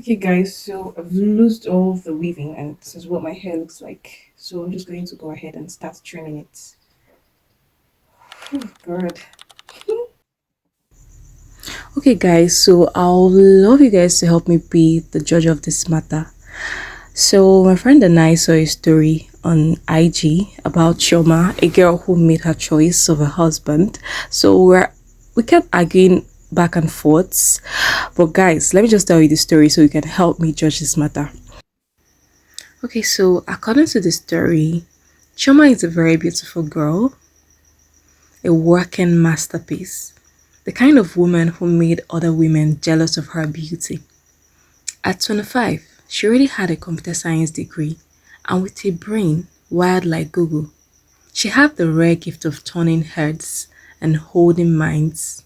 Okay, guys, so I've loosed all the weaving and this is what my hair looks like. So I'm just going to go ahead and start trimming it. Oh, God. Okay, guys, so I'll love you guys to help me be the judge of this matter. So, my friend and I saw a story on IG about Shoma, a girl who made her choice of a husband. So, we kept arguing back and forths. But, guys, let me just tell you the story so you can help me judge this matter. Okay, so according to the story, Choma is a very beautiful girl, a working masterpiece, the kind of woman who made other women jealous of her beauty. At 25, she already had a computer science degree, and with a brain wired like Google, she had the rare gift of turning heads and holding minds.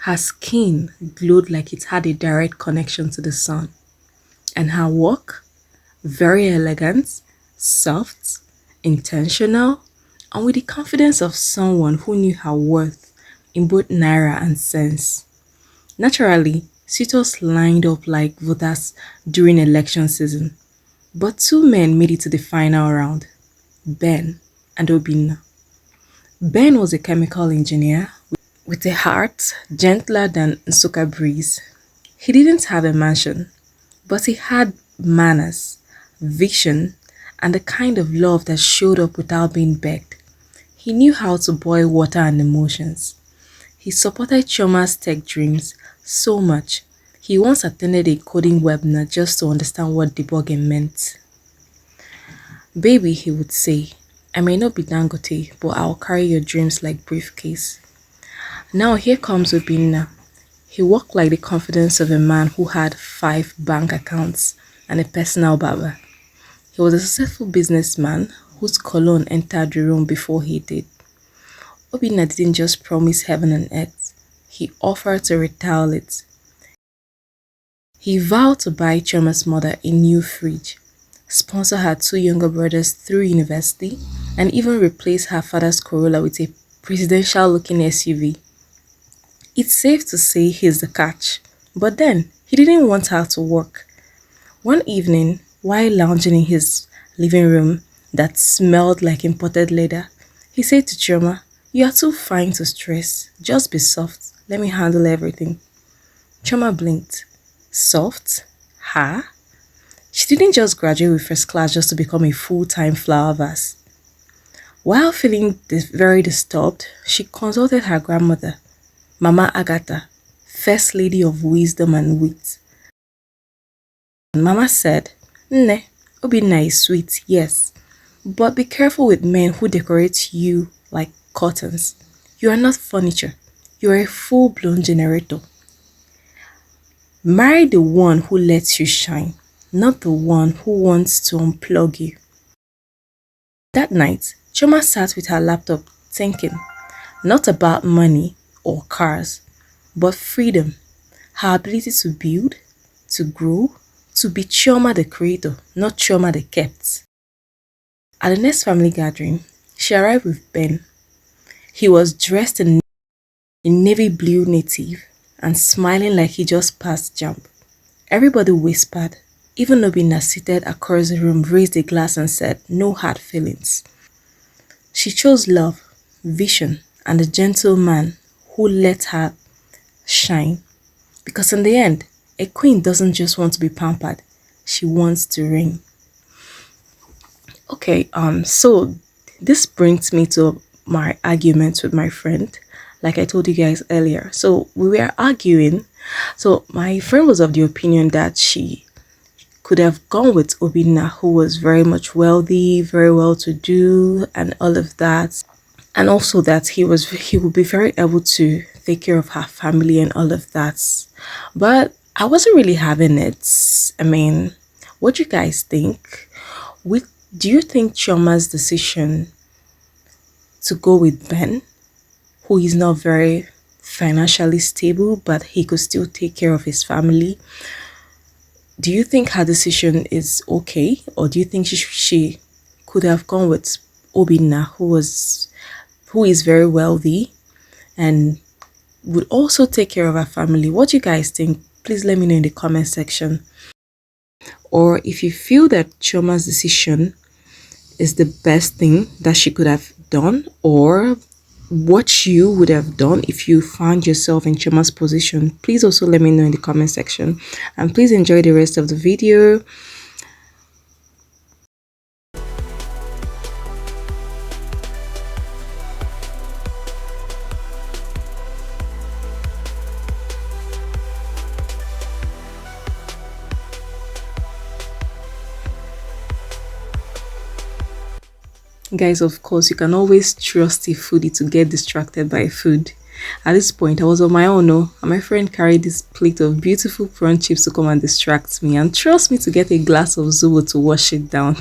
Her skin glowed like it had a direct connection to the sun, and her work, very elegant, soft, intentional, and with the confidence of someone who knew her worth in both naira and cents. Naturally, suitors lined up like voters during election season, but two men made it to the final round: Ben and Obinna. Ben was a chemical engineer with a heart gentler than Nsuka breeze. He didn't have a mansion, but he had manners, vision, and the kind of love that showed up without being begged. He knew how to boil water and emotions. He supported Choma's tech dreams so much. He once attended a coding webinar just to understand what debugging meant. Baby, he would say, I may not be Dangote, but I'll carry your dreams like briefcase. Now here comes Obinna. He walked like the confidence of a man who had 5 bank accounts and a personal barber. He was a successful businessman whose cologne entered the room before he did. Obinna didn't just promise heaven and earth, he offered to retile it. He vowed to buy Choma's mother a new fridge, sponsor her 2 younger brothers through university, and even replace her father's Corolla with a presidential looking SUV. It's safe to say he's the catch, but then he didn't want her to work. One evening, while lounging in his living room that smelled like imported leather, he said to Chioma, You are too fine to stress. Just be soft. Let me handle everything. Chioma blinked. Soft? Her? She didn't just graduate with first class just to become a full-time flower vase. While feeling very disturbed, she consulted her grandmother, Mama Agatha, First Lady of Wisdom and Wit. Mama said, Nne, Obinna is sweet, yes, but be careful with men who decorate you like curtains. You are not furniture. You are a full-blown generator. Marry the one who lets you shine, not the one who wants to unplug you. That night, Choma sat with her laptop thinking, not about money or cars, but freedom, her ability to build, to grow, to be Chioma the creator, not Chioma the kept. At the next family gathering, she arrived with Ben. He was dressed in navy blue native and smiling like he just passed jump. Everybody whispered. Even Obinna seated across the room raised a glass and said, No hard feelings. She chose love, vision, and a gentle man who let her shine. Because in the end, a queen doesn't just want to be pampered, she wants to reign. Okay, so this brings me to my argument with my friend, like I told you guys earlier. So we were arguing. So my friend was of the opinion that she could have gone with Obinna, who was very much wealthy, very well to do, and all of that. And also that he would be very able to take care of her family and all of that. But I wasn't really having it. I mean, what do you guys think? With Do you think Chioma's decision to go with Ben, who is not very financially stable, but he could still take care of his family, do you think her decision is okay, or do you think she could have gone with Obinna, who is very wealthy and would also take care of her family? What do you guys think? please let me know in the comment section. Or if you feel that Chioma's decision is the best thing that she could have done, or what you would have done if you found yourself in Chioma's position, please also let me know in the comment section. And please enjoy the rest of the video. Guys, of course, you can always trust a foodie to get distracted by food. At this point, I was on my own, and my friend carried this plate of beautiful prawn chips to come and distract me and trust me to get a glass of Zobo to wash it down.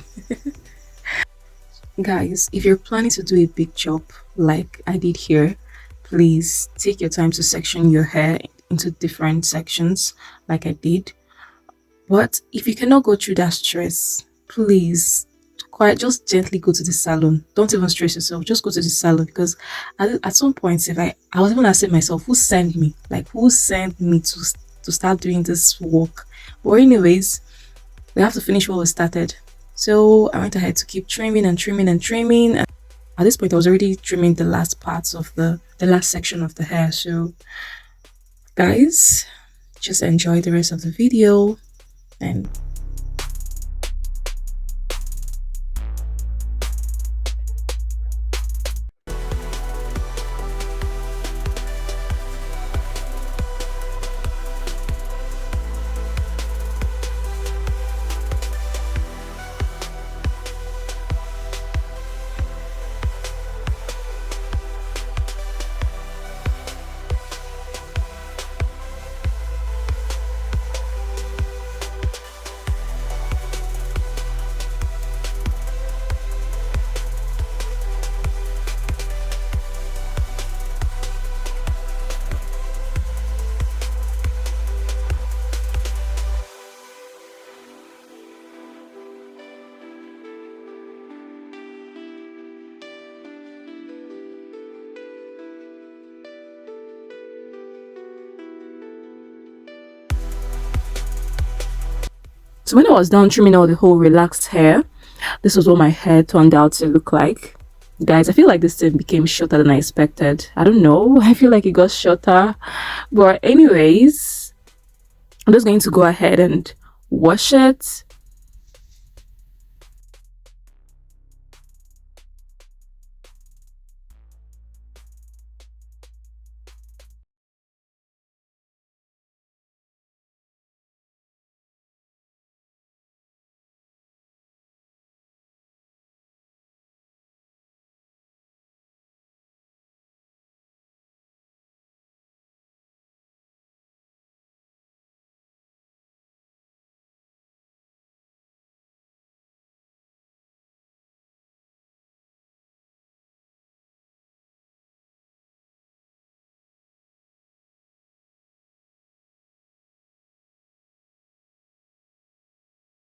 Guys, if you're planning to do a big job like I did here, please take your time to section your hair into different sections like I did. But if you cannot go through that stress, please quite just gently go to the salon. Don't even stress yourself. Just go to the salon, because at some point, if I was even asking myself, who sent me? Like, who sent me to start doing this work? But anyways, we have to finish what we started. So I went ahead to keep trimming and trimming and trimming. And at this point, I was already trimming the last parts of the last section of the hair. So guys, just enjoy the rest of the video. And so when I was done trimming all the whole relaxed hair, this was what my hair turned out to look like. Guys, I feel like this thing became shorter than I expected. I don't know. I feel like it got shorter. But anyways, I'm just going to go ahead and wash it.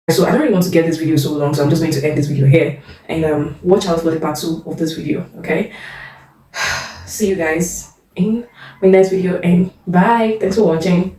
So I don't really want to get this video so long, so I'm just going to end this video here, and watch out for the part 2 of this video. Okay, see you guys in my next video, and bye. Thanks for watching.